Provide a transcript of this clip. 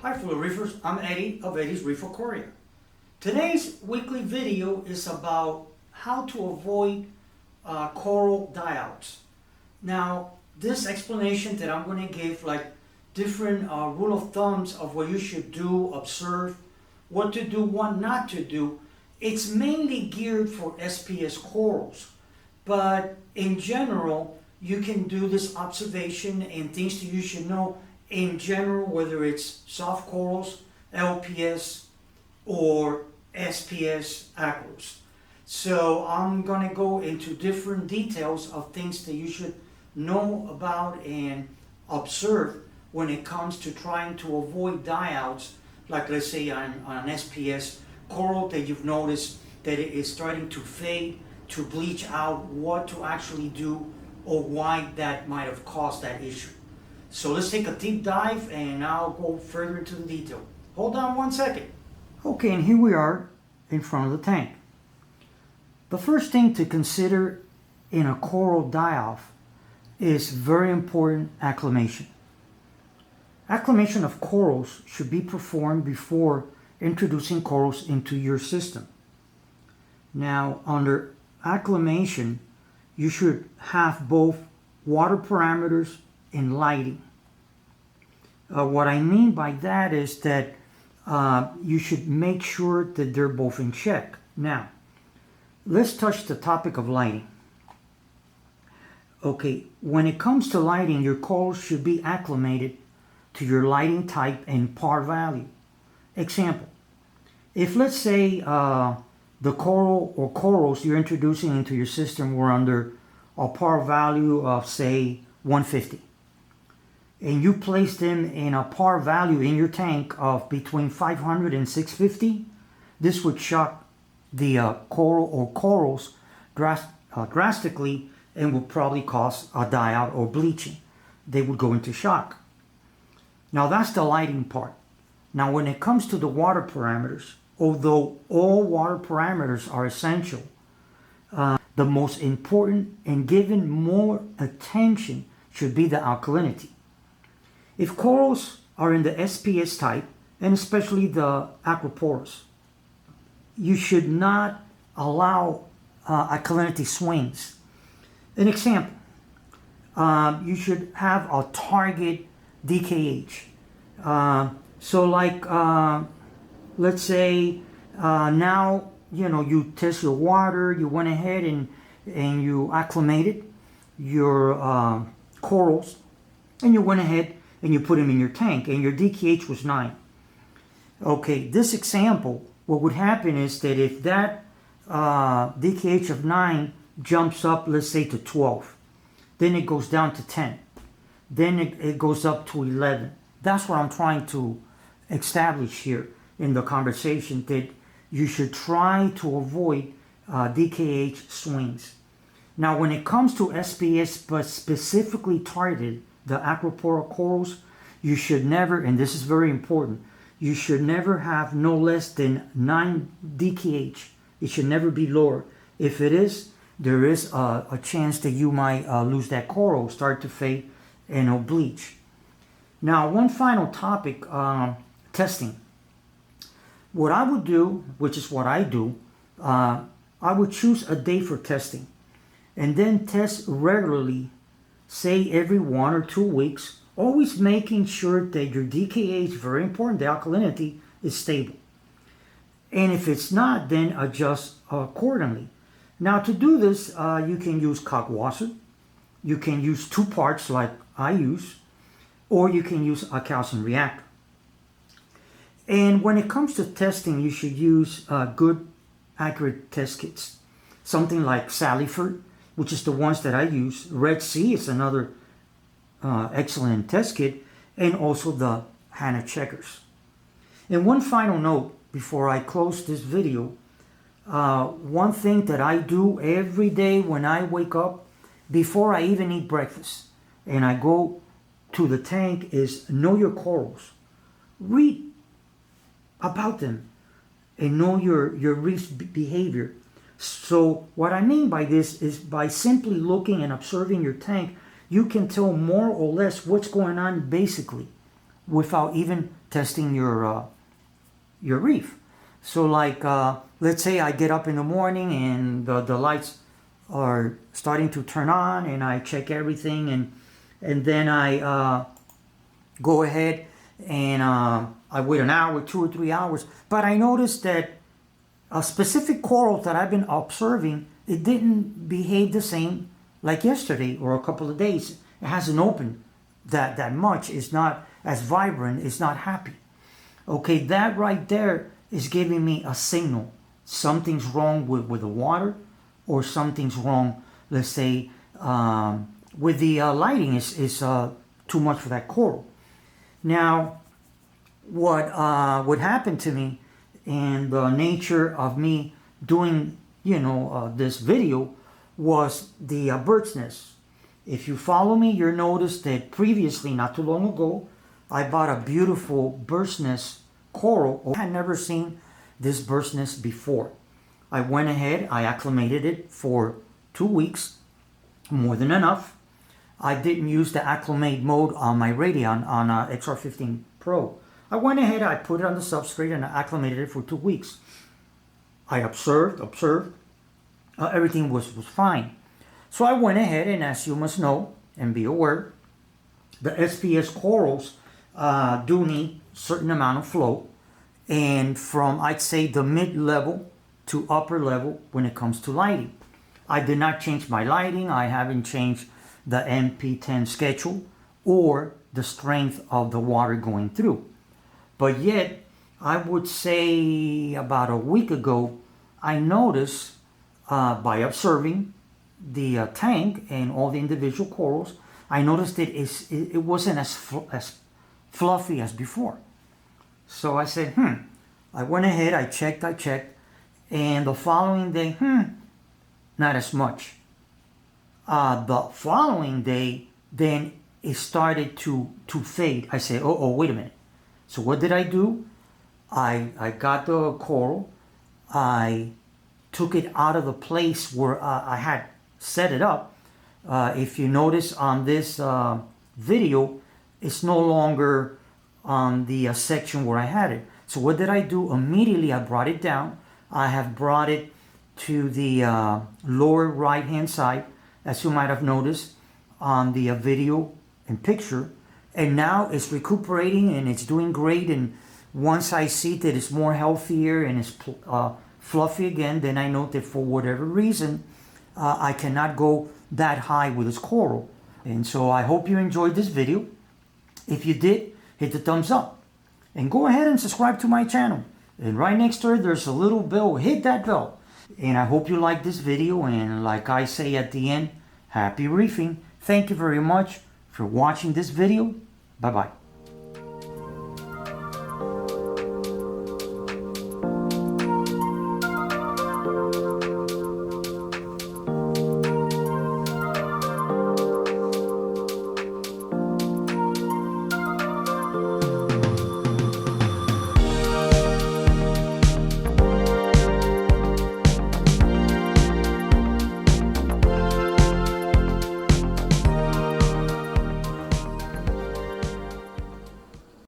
Hi fellow reefers, I'm Eddie of Eddie's Reef Aquarium. Today's weekly video is about how to avoid coral die-outs. Now, this explanation that I'm going to give, like different rule of thumbs of what you should do, observe, what to do, what not to do, it's mainly geared for SPS corals. But in general, you can do this observation and things that you should know in general, whether it's soft corals, LPS, or SPS aquariums. So I'm going to go into different details of things that you should know about and observe when it comes to trying to avoid die-outs, like let's say on an SPS coral that you've noticed that it is starting to fade, to bleach out, what to actually do or why that might have caused that issue. So let's take a deep dive and I'll go further into the detail. Hold on one second. Okay, and here we are in front of the tank. The first thing to consider in a coral die-off is very important: acclimation. Acclimation of corals should be performed before introducing corals into your system. Now, under acclimation, you should have both water parameters and lighting. What I mean by that is that you should make sure that they're both in check. Now, let's touch the topic of lighting. Okay, when it comes to lighting, your corals should be acclimated to your lighting type and par value. Example, if let's say the coral or corals you're introducing into your system were under a par value of say 150, and you place them in a par value in your tank of between 500 and 650, this would shock the coral or corals drastically and would probably cause a die-out or bleaching. They would go into shock. Now that's the lighting part. Now when it comes to the water parameters, although all water parameters are essential, the most important and given more attention should be the alkalinity. If corals are in the SPS type, and especially the aquaporous, you should not allow alkalinity swings. An example, you should have a target DKH. So like, let's say now, you test your water, you went ahead and you acclimated your corals, and you went ahead and you put them in your tank, and your DKH was 9. Okay, this example, what would happen is that if that DKH of 9 jumps up, let's say to 12, then it goes down to 10, then it goes up to 11. That's what I'm trying to establish here in the conversation, that you should try to avoid DKH swings. Now, when it comes to SPS, but specifically targeted the aquaporal corals, you should never, and this is very important, you should never have no less than 9 DKH. It should never be lower. If it is, there is a chance that you might lose that coral, start to fade, and it'll bleach. Now, one final topic, testing. What I would do, which is what I do, I would choose a day for testing and then test regularly, say every 1 or 2 weeks, always making sure that your DKH, very important, the alkalinity, is stable. And if it's not, then adjust accordingly. Now to do this, you can use Kalkwasser, you can use 2 parts like I use, or you can use a calcium reactor. And when it comes to testing, you should use good, accurate test kits. Something like Salifert, which is the ones that I use. Red Sea is another excellent test kit, and also the Hannah checkers. And one final note before I close this video, one thing that I do every day when I wake up, before I even eat breakfast, and I go to the tank, is know your corals. Read about them and know your reef's behavior. So what I mean by this is by simply looking and observing your tank, you can tell more or less what's going on basically without even testing your reef. So like, let's say I get up in the morning and the lights are starting to turn on, and I check everything, and then I go ahead and I wait an hour, 2 or 3 hours. But I noticed that a specific coral that I've been observing, it didn't behave the same like yesterday or a couple of days. It hasn't opened that much. It's not as vibrant. It's not happy. Okay, that right there is giving me a signal. Something's wrong with the water, or something's wrong, let's say, with the lighting is too much for that coral. Now, what happened to me, and the nature of me doing, this video, was the bird's nest. If you follow me, you'll notice that previously, not too long ago, I bought a beautiful bird's nest coral. I had never seen this bird's nest before. I went ahead, I acclimated it for 2 weeks, more than enough. I didn't use the acclimate mode on my Radeon on XR15 Pro. I went ahead, I put it on the substrate, and I acclimated it for 2 weeks. I observed, everything was fine. So I went ahead, and as you must know and be aware, the SPS corals do need a certain amount of flow, and from, I'd say, the mid-level to upper level when it comes to lighting. I did not change my lighting. I haven't changed the MP10 schedule or the strength of the water going through. But yet, I would say about a week ago, I noticed by observing the tank and all the individual corals, I noticed that it wasn't as fluffy as before. So I said, I went ahead, I checked, and the following day, not as much. The following day, then it started to fade. I said, oh, wait a minute. So what did I do? I got the coral, I took it out of the place where I had set it up. If you notice on this video, it's no longer on the section where I had it. So what did I do? Immediately I brought it down. I have brought it to the lower right hand side, as you might have noticed on the video and picture, and now it's recuperating and it's doing great. And once I see that it's more healthier and it's fluffy again, then I know that for whatever reason I cannot go that high with this coral. And so I hope you enjoyed this video. If you did, hit the thumbs up and go ahead and subscribe to my channel. And right next to it, there's a little bell. Hit that bell. And I hope you like this video. And like I say at the end, happy reefing. Thank you very much for watching this video. Bye-bye.